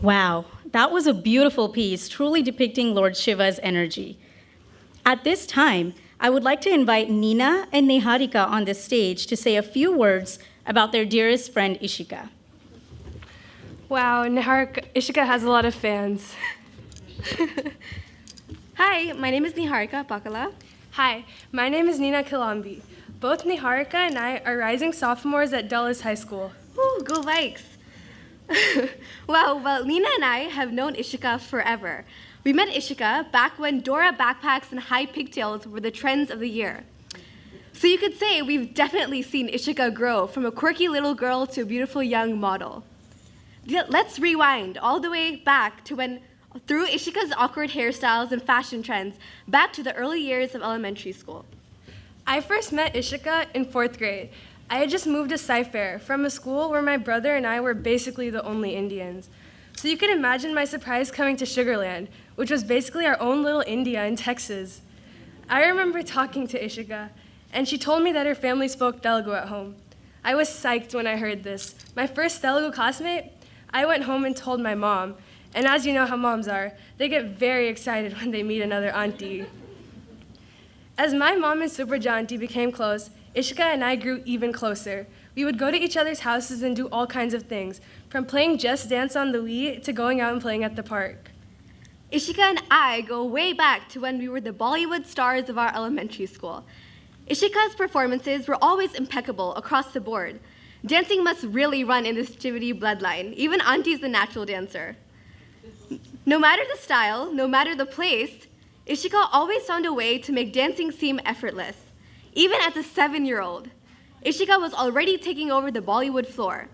Wow, that was a beautiful piece, truly depicting Lord Shiva's energy. At this time, I would like to invite Nina and Niharika on the stage to say a few words about their dearest friend Ishika. Wow, Ishika has a lot of fans. Hi, my name is Niharika Pakala. Hi, my name is Nina Kilambi. Both Niharika and I are rising sophomores at Dulles High School. Woo, go Vikes! Well, Nina and I have known Ishika forever. We met Ishika back when Dora backpacks and high pigtails were the trends of the year. So you could say we've definitely seen Ishika grow from a quirky little girl to a beautiful young model. Let's rewind all the way back to when, through Ishika's awkward hairstyles and fashion trends, back to the early years of elementary school. I first met Ishika in 4th grade. I had just moved to Cyfair from a school where my brother and I were basically the only Indians. So you can imagine my surprise coming to Sugarland, which was basically our own little India in Texas. I remember talking to Ishika, and she told me that her family spoke Telugu at home. I was psyched when I heard this. My first Telugu classmate, I went home and told my mom, and as you know how moms are, they get very excited when they meet another auntie. As my mom and Supraja auntie became close, Ishika and I grew even closer. We would go to each other's houses and do all kinds of things, from playing Just Dance on the Wii to going out and playing at the park. Ishika and I go way back to when we were the Bollywood stars of our elementary school. Ishika's performances were always impeccable across the board. Dancing must really run in this Trivedi bloodline. Even Auntie's a natural dancer. No matter the style, no matter the place, Ishika always found a way to make dancing seem effortless. Even as a 7-year-old, Ishika was already taking over the Bollywood floor.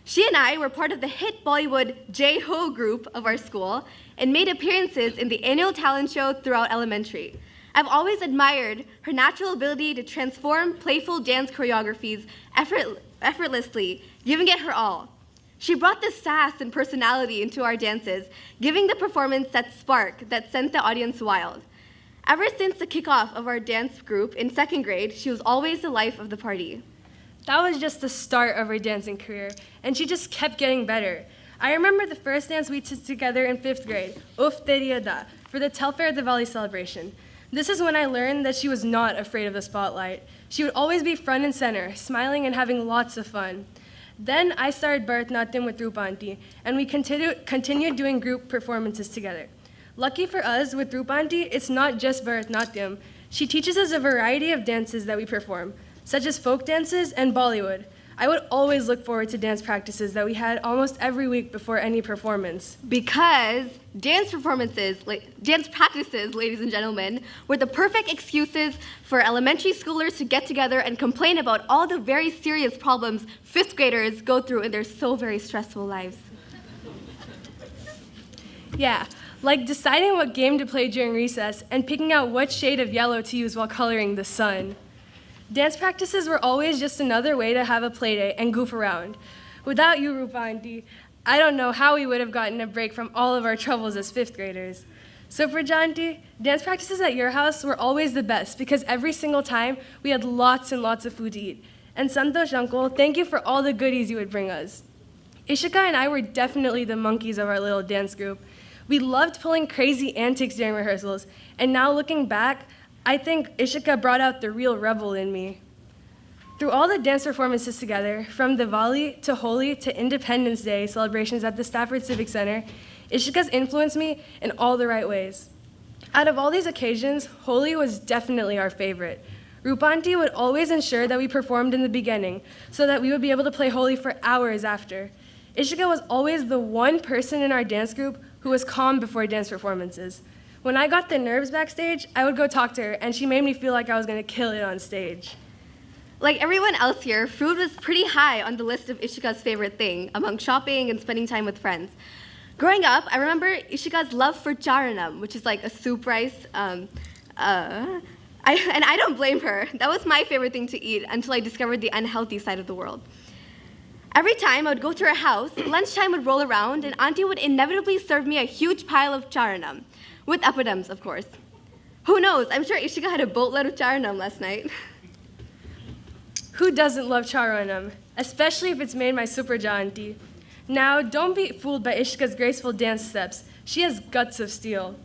She and I were part of the hit Bollywood J-Ho group of our school and made appearances in the annual talent show throughout elementary. I've always admired her natural ability to transform playful dance choreographies effortlessly, giving it her all. She brought the sass and personality into our dances, giving the performance that spark that sent the audience wild. Ever since the kickoff of our dance group in 2nd grade, she was always the life of the party. That was just the start of her dancing career, and she just kept getting better. I remember the first dance we did together in 5th grade, Uff Teri Ada, for the Telfair Diwali celebration. This is when I learned that she was not afraid of the spotlight. She would always be front and center, smiling and having lots of fun. Then I started Bharatanatyam with Rupa Auntie, and we continued doing group performances together. Lucky for us, with Rupa Auntie, it's not just Bharatanatyam. She teaches us a variety of dances that we perform, such as folk dances and Bollywood. I would always look forward to dance practices that we had almost every week before any performance. Because dance practices, ladies and gentlemen, were the perfect excuses for elementary schoolers to get together and complain about all the very serious problems 5th graders go through in their so very stressful lives. Yeah, like deciding what game to play during recess and picking out what shade of yellow to use while coloring the sun. Dance practices were always just another way to have a play date and goof around. Without you, Rupa Auntie, I don't know how we would have gotten a break from all of our troubles as 5th graders. So for Auntie, dance practices at your house were always the best because every single time we had lots and lots of food to eat. And Santosh Uncle, thank you for all the goodies you would bring us. Ishika and I were definitely the monkeys of our little dance group. We loved pulling crazy antics during rehearsals, and now looking back, I think Ishika brought out the real rebel in me. Through all the dance performances together, from Diwali to Holi to Independence Day celebrations at the Stafford Civic Center, Ishika's influenced me in all the right ways. Out of all these occasions, Holi was definitely our favorite. Rupa Auntie would always ensure that we performed in the beginning so that we would be able to play Holi for hours after. Ishika was always the one person in our dance group who was calm before dance performances. When I got the nerves backstage, I would go talk to her, and she made me feel like I was going to kill it on stage. Like everyone else here, food was pretty high on the list of Ishika's favorite thing, among shopping and spending time with friends. Growing up, I remember Ishika's love for charanam, which is like a soup rice. And I don't blame her. That was my favorite thing to eat until I discovered the unhealthy side of the world. Every time I would go to her house, lunchtime would roll around, and Auntie would inevitably serve me a huge pile of charanam. With appadams, of course. Who knows? I'm sure Ishika had a boatload of charanam last night. Who doesn't love charanam, especially if it's made by Supraja Auntie? Now, don't be fooled by Ishika's graceful dance steps. She has guts of steel.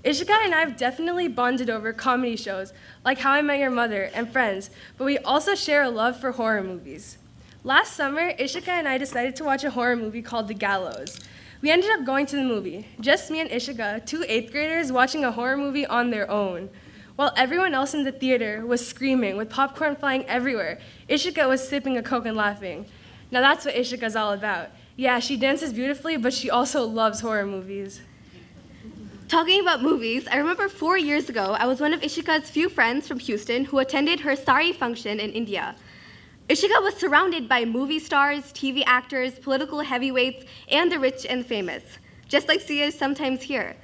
Ishika and I have definitely bonded over comedy shows like How I Met Your Mother and Friends, but we also share a love for horror movies. Last summer, Ishika and I decided to watch a horror movie called The Gallows. We ended up going to the movie, just me and Ishika, two 8th graders watching a horror movie on their own. While everyone else in the theater was screaming with popcorn flying everywhere, Ishika was sipping a Coke and laughing. Now that's what Ishika's all about. Yeah, she dances beautifully, but she also loves horror movies. Talking about movies, I remember 4 years ago, I was one of Ishika's few friends from Houston who attended her sari function in India. Ishika was surrounded by movie stars, TV actors, political heavyweights, and the rich and famous, just like she is sometimes here.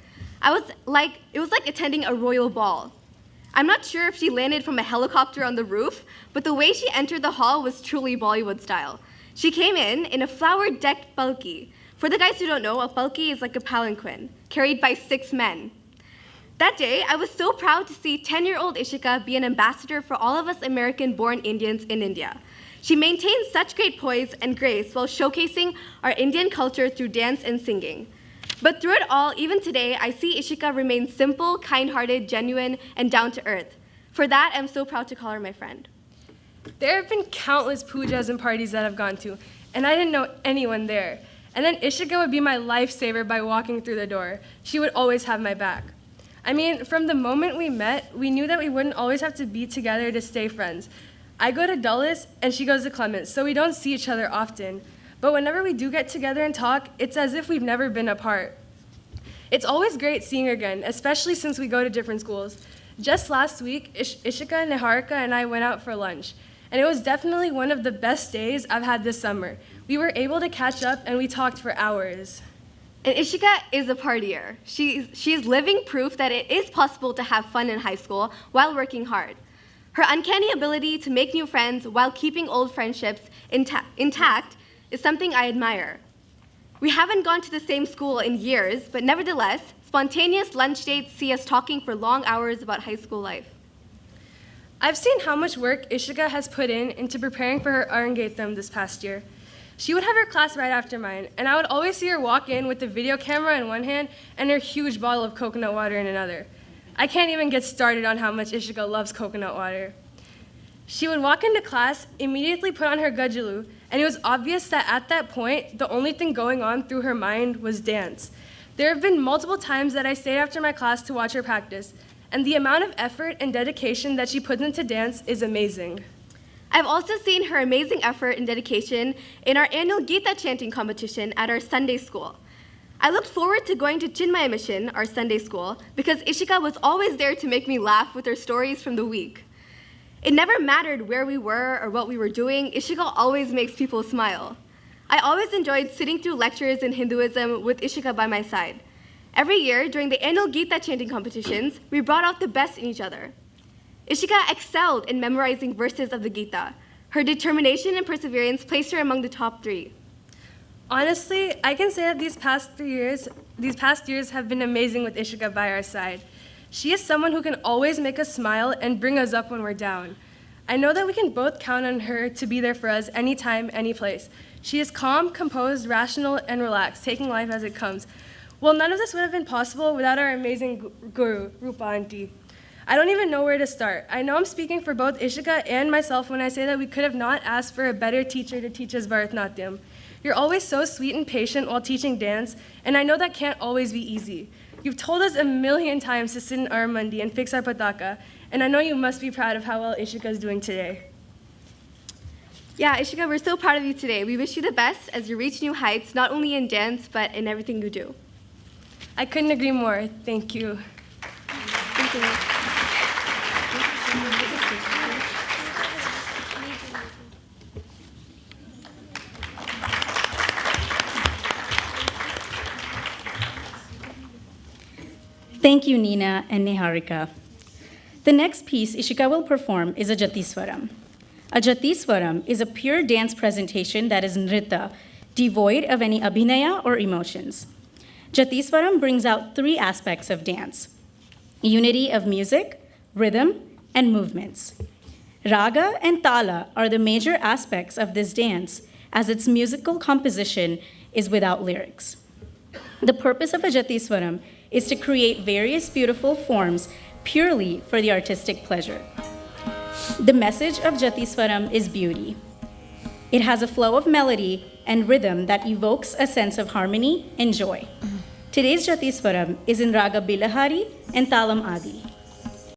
It was like attending a royal ball. I'm not sure if she landed from a helicopter on the roof, but the way she entered the hall was truly Bollywood style. She came in a flower-decked palki. For the guys who don't know, a palki is like a palanquin, carried by 6 men. That day, I was so proud to see 10-year-old Ishika be an ambassador for all of us American-born Indians in India. She maintained such great poise and grace while showcasing our Indian culture through dance and singing. But through it all, even today, I see Ishika remain simple, kind-hearted, genuine, and down-to-earth. For that, I'm so proud to call her my friend. There have been countless pujas and parties that I've gone to, and I didn't know anyone there. And then Ishika would be my lifesaver by walking through the door. She would always have my back. I mean, from the moment we met, we knew that we wouldn't always have to be together to stay friends. I go to Dulles, and she goes to Clements, so we don't see each other often. But whenever we do get together and talk, it's as if we've never been apart. It's always great seeing her again, especially since we go to different schools. Just last week, Ishika, Niharika, and I went out for lunch, and it was definitely one of the best days I've had this summer. We were able to catch up, and we talked for hours. And Ishika is a partier. She's living proof that it is possible to have fun in high school while working hard. Her uncanny ability to make new friends while keeping old friendships intact is something I admire. We haven't gone to the same school in years, but nevertheless, spontaneous lunch dates see us talking for long hours about high school life. I've seen how much work Ishika has put into preparing for her Arangetam this past year. She would have her class right after mine, and I would always see her walk in with the video camera in one hand and her huge bottle of coconut water in another. I can't even get started on how much Ishika loves coconut water. She would walk into class, immediately put on her gajalu, and it was obvious that at that point, the only thing going on through her mind was dance. There have been multiple times that I stayed after my class to watch her practice, and the amount of effort and dedication that she puts into dance is amazing. I've also seen her amazing effort and dedication in our annual Gita chanting competition at our Sunday school. I looked forward to going to Chinmaya Mission, our Sunday school, because Ishika was always there to make me laugh with her stories from the week. It never mattered where we were or what we were doing, Ishika always makes people smile. I always enjoyed sitting through lectures in Hinduism with Ishika by my side. Every year, during the annual Gita chanting competitions, we brought out the best in each other. Ishika excelled in memorizing verses of the Gita. Her determination and perseverance placed her among the top 3. Honestly, I can say that these past years have been amazing with Ishika by our side. She is someone who can always make us smile and bring us up when we're down. I know that we can both count on her to be there for us anytime, any place. She is calm, composed, rational, and relaxed, taking life as it comes. Well, none of this would have been possible without our amazing guru, Rupa Auntie. I don't even know where to start. I know I'm speaking for both Ishika and myself when I say that we could have not asked for a better teacher to teach us Bharatanatyam. You're always so sweet and patient while teaching dance, and I know that can't always be easy. You've told us a million times to sit in our mandi and fix our pataka, and I know you must be proud of how well Ishika is doing today. Yeah, Ishika, we're so proud of you today. We wish you the best as you reach new heights, not only in dance, but in everything you do. I couldn't agree more. Thank you. Thank you. Thank you, Nina and Niharika. The next piece Ishika will perform is a Jatiswaram. A Jatiswaram is a pure dance presentation that is nritta, devoid of any abhinaya or emotions. Jatiswaram brings out 3 aspects of dance: unity of music, rhythm, and movements. Raga and tala are the major aspects of this dance, as its musical composition is without lyrics. The purpose of a Jatiswaram is to create various beautiful forms purely for the artistic pleasure. The message of Jatiswaram is beauty. It has a flow of melody and rhythm that evokes a sense of harmony and joy. Today's Jatiswaram is in Raga Bilahari and Talam Adi.